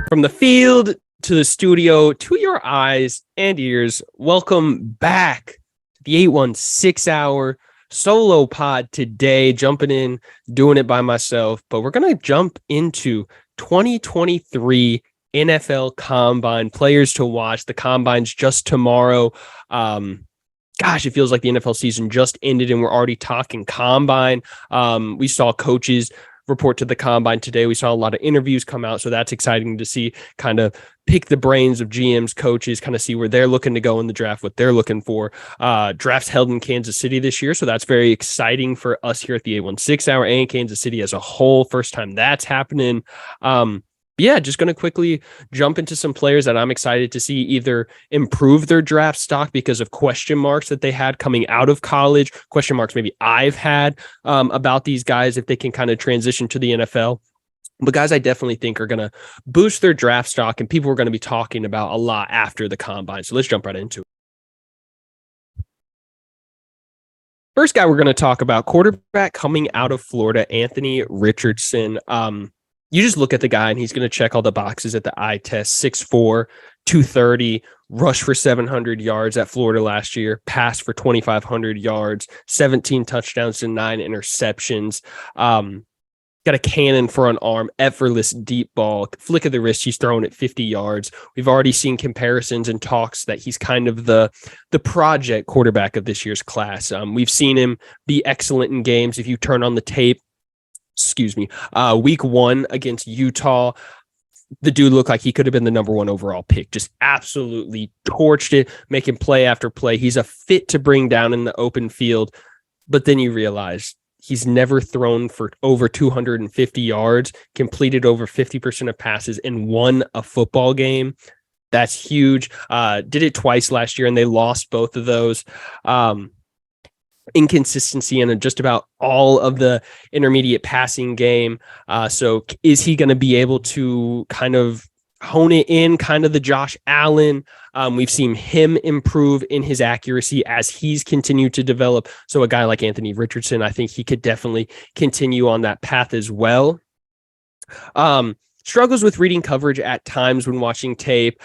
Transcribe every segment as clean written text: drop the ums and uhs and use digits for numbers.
From the field to the studio to your eyes and ears, welcome back to the 816 hour solo pod today. Jumping in, doing it by myself, but we're going to jump into 2023 NFL Combine players to watch. The Combine's just tomorrow. It feels like the NFL season just ended and we're already talking Combine. We saw coaches report to the Combine today. We saw a lot of interviews come out, so that's exciting to see, kind of pick the brains of GMs, coaches, kind of see where they're looking to go in the draft, what they're looking for. Drafts held in Kansas City this year, so that's very exciting for us here at the 816 hour and Kansas City as a whole. First time that's happening. Just going to quickly jump into some players that I'm excited to see either improve their draft stock because of question marks that they had coming out of college, question marks maybe I've had about these guys, if they can kind of transition to the NFL. But guys I definitely think are going to boost their draft stock and people are going to be talking about a lot after the Combine. So let's jump right into it. First guy we're going to talk about, quarterback coming out of Florida, Anthony Richardson. You just look at the guy and he's going to check all the boxes at the eye test. 6'4", 230, rushed for 700 yards at Florida last year, passed for 2,500 yards, 17 touchdowns to 9 interceptions. Got a cannon for an arm, effortless deep ball, flick of the wrist. He's throwing it 50 yards. We've already seen comparisons and talks that he's kind of the project quarterback of this year's class. We've seen him be excellent in games. If you turn on the tape, week 1 against Utah, the dude looked like he could have been the number 1 overall pick. Just absolutely torched it, making play after play. He's a fit to bring down in the open field. But then you realize he's never thrown for over 250 yards, completed over 50% of passes, and won a football game. That's huge. Did it twice last year, and they lost both of those. Inconsistency in just about all of the intermediate passing game. So is he going to be able to kind of hone it in, kind of the Josh Allen? We've seen him improve in his accuracy as he's continued to develop. So a guy like Anthony Richardson, I think he could definitely continue on that path as well. Struggles with reading coverage at times when watching tape.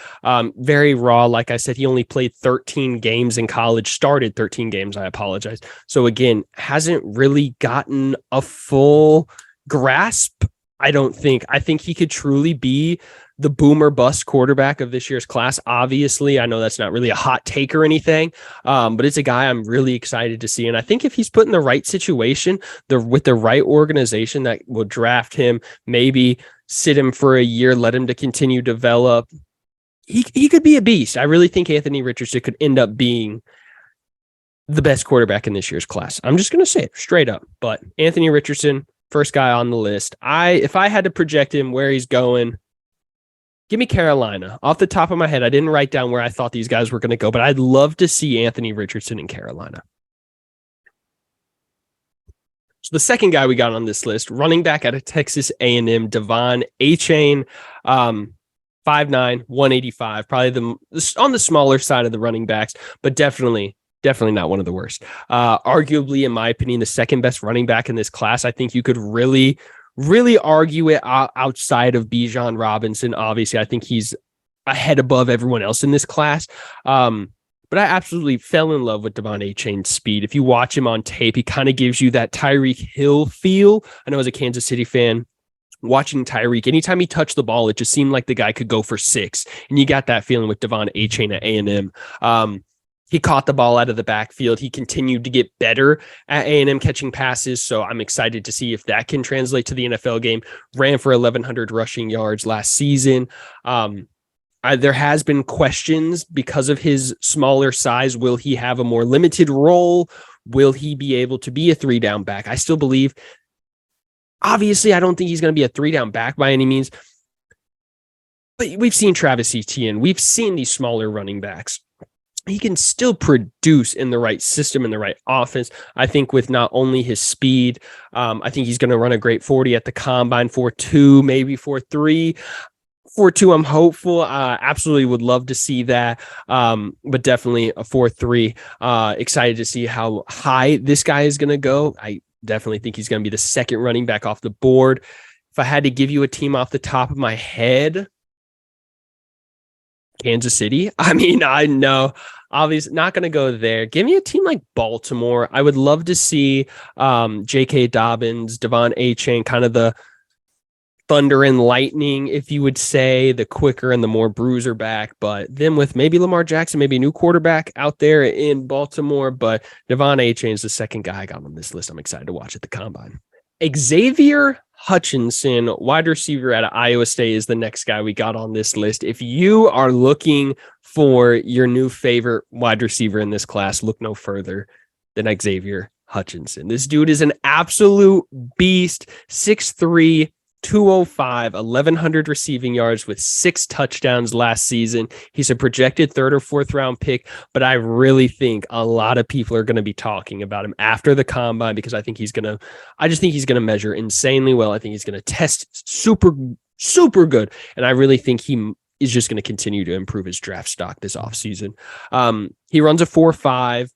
Very raw. Like I said, he only played 13 games in college, started 13 games. I apologize. So again, hasn't really gotten a full grasp. I think he could truly be the boom or bust quarterback of this year's class. Obviously, I know that's not really a hot take or anything, but it's a guy I'm really excited to see. And I think if he's put in the right situation, with the right organization that will draft him, maybe sit him for a year, let him to continue to develop, he could be a beast. I really think Anthony Richardson could end up being the best quarterback in this year's class. I'm just going to say it straight up. But Anthony Richardson, first guy on the list. If I had to project him where he's going, give me Carolina. Off the top of my head, I didn't write down where I thought these guys were going to go, but I'd love to see Anthony Richardson in Carolina. So the second guy we got on this list, running back out of Texas A&M, Devon Achane, 5'9", 185, probably on the smaller side of the running backs, but definitely not one of the worst. Arguably, in my opinion, the second best running back in this class. I think you could really argue it outside of Bijan Robinson. Obviously, I think he's ahead above everyone else in this class. But I absolutely fell in love with Devon Achane's speed. If you watch him on tape, he kind of gives you that Tyreek Hill feel. I know as a Kansas City fan, watching Tyreek, anytime he touched the ball, it just seemed like the guy could go for 6. And you got that feeling with Devon Achane at A&M. He caught the ball out of the backfield. He continued to get better at A&M catching passes. So I'm excited to see if that can translate to the NFL game. Ran for 1,100 rushing yards last season. There has been questions because of his smaller size. Will he have a more limited role? Will he be able to be a 3-down back? I still believe, obviously, I don't think he's going to be a 3-down back by any means. But we've seen Travis Etienne. We've seen these smaller running backs. He can still produce in the right system, in the right offense. I think with not only his speed, I think he's going to run a great 40 at the combine, 4.2, maybe 4.3. 4.2, I'm hopeful. Absolutely would love to see that. But definitely a 4.3. Excited to see how high this guy is going to go. I definitely think he's going to be the second running back off the board. If I had to give you a team off the top of my head, Kansas City. I mean, I know. Obviously, not going to go there. Give me a team like Baltimore. I would love to see J.K. Dobbins, Devon A-Chain, kind of the thunder and lightning, if you would say, the quicker and the more bruiser back. But then with maybe Lamar Jackson, maybe a new quarterback out there in Baltimore. But Devon A-Chain is the second guy I got on this list. I'm excited to watch at the combine. Xavier Hutchinson, wide receiver at Iowa State, is the next guy we got on this list. If you are looking for your new favorite wide receiver in this class, look no further than Xavier Hutchinson. This dude is an absolute beast. 6'3", 205, 1,100 receiving yards with 6 touchdowns last season. He's a projected 3rd or 4th round pick, but I really think a lot of people are going to be talking about him after the combine because I just think he's going to measure insanely well. I think he's going to test super, super good. And I really think he is just going to continue to improve his draft stock this offseason. He runs a 4.5.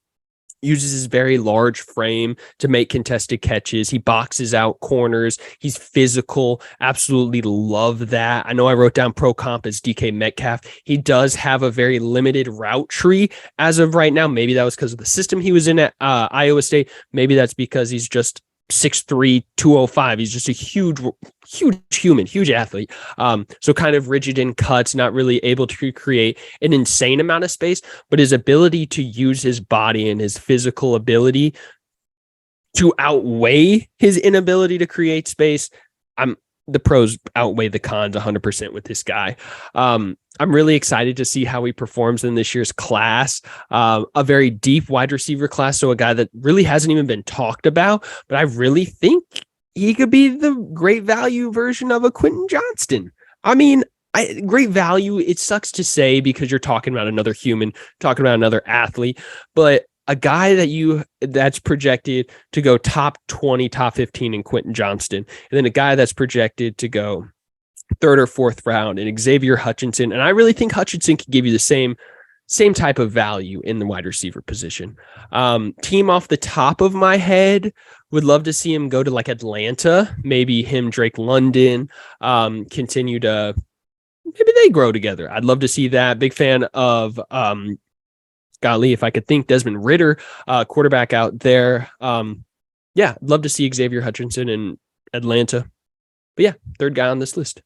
Uses his very large frame to make contested catches. He boxes out corners. He's physical. Absolutely love that. I know I wrote down pro comp as DK Metcalf. He does have a very limited route tree as of right now. Maybe that was because of the system he was in at Iowa State. Maybe that's because he's just 6'3", 205. He's just a huge human, huge athlete. So kind of rigid in cuts, not really able to create an insane amount of space, but his ability to use his body and his physical ability to outweigh his inability to create space. The pros outweigh the cons 100% with this guy. I'm really excited to see how he performs in this year's class, a very deep wide receiver class. So a guy that really hasn't even been talked about, but I really think he could be the great value version of a Quentin Johnston. I mean, great value. It sucks to say because you're talking about another human, talking about another athlete, but a guy that's projected to go top 20, top 15 in Quentin Johnston, and then a guy that's projected to go 3rd or 4th round in Xavier Hutchinson. And I really think Hutchinson can give you the same type of value in the wide receiver position. Team off the top of my head, would love to see him go to like Atlanta, maybe him, Drake London, continue to, maybe they grow together. I'd love to see that. Big fan of, golly, if I could think, Desmond Ridder, quarterback out there. Yeah, I'd love to see Xavier Hutchinson in Atlanta. But yeah, 3rd guy on this list.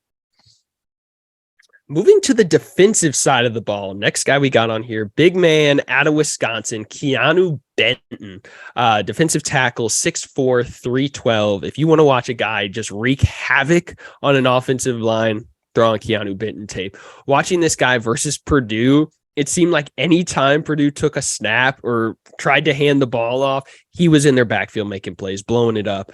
Moving to the defensive side of the ball, next guy we got on here, big man out of Wisconsin, Keanu Benton, defensive tackle, 6'4", 312. If you want to watch a guy just wreak havoc on an offensive line, throw on Keanu Benton tape. Watching this guy versus Purdue, it seemed like anytime Purdue took a snap or tried to hand the ball off, he was in their backfield making plays, blowing it up.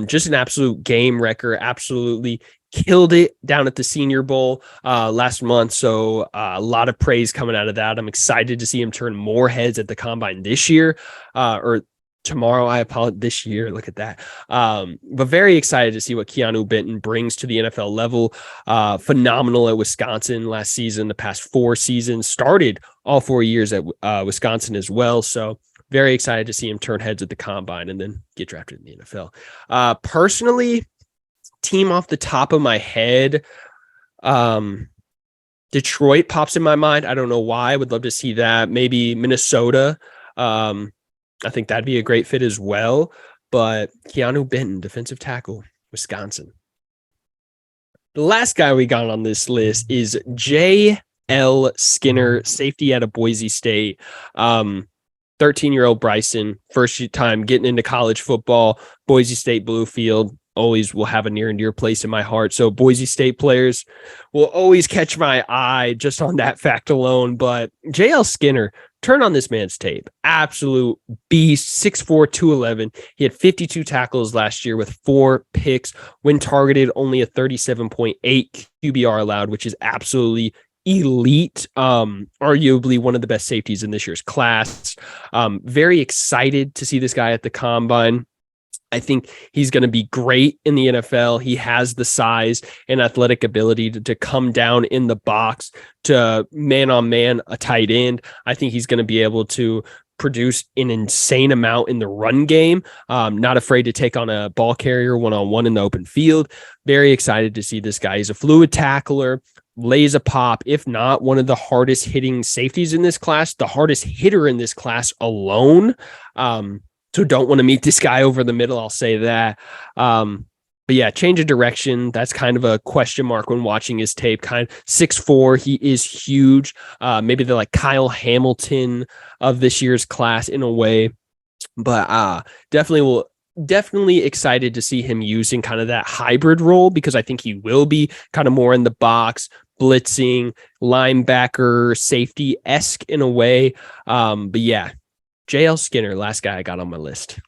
Just an absolute game wrecker, absolutely killed it down at the Senior Bowl last month. So a lot of praise coming out of that. I'm excited to see him turn more heads at the combine this year or tomorrow. I apologize, this year. Look at that. But very excited to see what Keanu Benton brings to the NFL level. Phenomenal at Wisconsin last season, the past 4 seasons, started all 4 years at Wisconsin as well. So very excited to see him turn heads at the combine and then get drafted in the NFL. Personally, team off the top of my head, Detroit pops in my mind. I don't know why. I would love to see that. Maybe Minnesota. I think that'd be a great fit as well. But Keanu Benton, defensive tackle, Wisconsin. The last guy we got on this list is J.L. Skinner, safety out of Boise State. 13-year-old Bryson, first time getting into college football, Boise State Bluefield. Always will have a near and dear place in my heart. So Boise State players will always catch my eye just on that fact alone. But J.L. Skinner, turn on this man's tape. Absolute beast, 6'4", 211. He had 52 tackles last year with 4 picks. When targeted, only a 37.8 QBR allowed, which is absolutely elite. Arguably one of the best safeties in this year's class. Very excited to see this guy at the combine. I think he's going to be great in the NFL. He has the size and athletic ability to come down in the box to man-on-man a tight end. I think he's going to be able to produce an insane amount in the run game. Not afraid to take on a ball carrier one-on-one in the open field. Very excited to see this guy. He's a fluid tackler, lays a pop, if not one of the hardest hitting safeties in this class, the hardest hitter in this class alone. So don't want to meet this guy over the middle. I'll say that. But yeah, change of direction. That's kind of a question mark when watching his tape. Kind of 6'4". He is huge. Maybe the like Kyle Hamilton of this year's class in a way. But definitely excited to see him using kind of that hybrid role, because I think he will be kind of more in the box, blitzing, linebacker, safety-esque in a way. But yeah, JL Skinner, last guy I got on my list.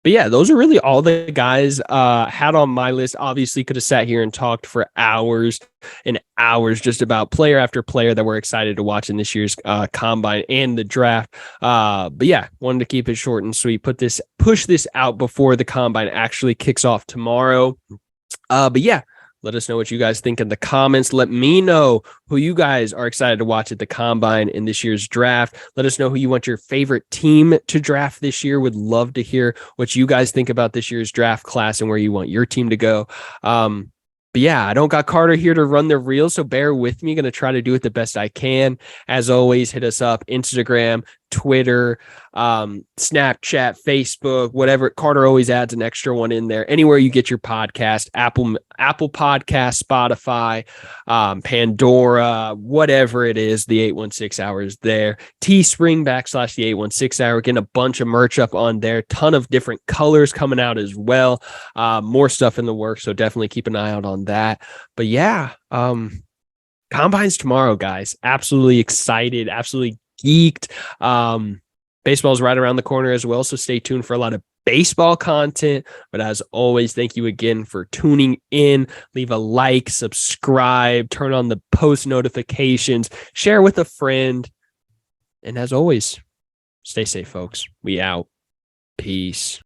But yeah, those are really all the guys had on my list. Obviously, could have sat here and talked for hours and hours just about player after player that we're excited to watch in this year's combine and the draft. But yeah, wanted to keep it short and sweet. Push this out before the combine actually kicks off tomorrow. But yeah, let us know what you guys think in the comments. Let me know who you guys are excited to watch at the combine in this year's draft. Let us know who you want your favorite team to draft this year. Would love to hear what you guys think about this year's draft class and where you want your team to go. But yeah, I don't got Carter here to run the reel, so bear with me. Going to try to do it the best I can. As always, hit us up, Instagram, Twitter, Snapchat, Facebook, whatever. Carter always adds an extra one in there. Anywhere you get your podcast, Apple Podcast, Spotify, Pandora, whatever it is, the 816 Hour is there. Teespring / the 816 Hour. Getting a bunch of merch up on there. Ton of different colors coming out as well. More stuff in the works, so definitely keep an eye out on that. But yeah, Combine's tomorrow, guys. Absolutely excited, absolutely geeked. Baseball is right around the corner as well, so stay tuned for a lot of baseball content. But as always, thank you again for tuning in. Leave a like, subscribe, turn on the post notifications, share with a friend. And as always, stay safe, folks. We out. Peace.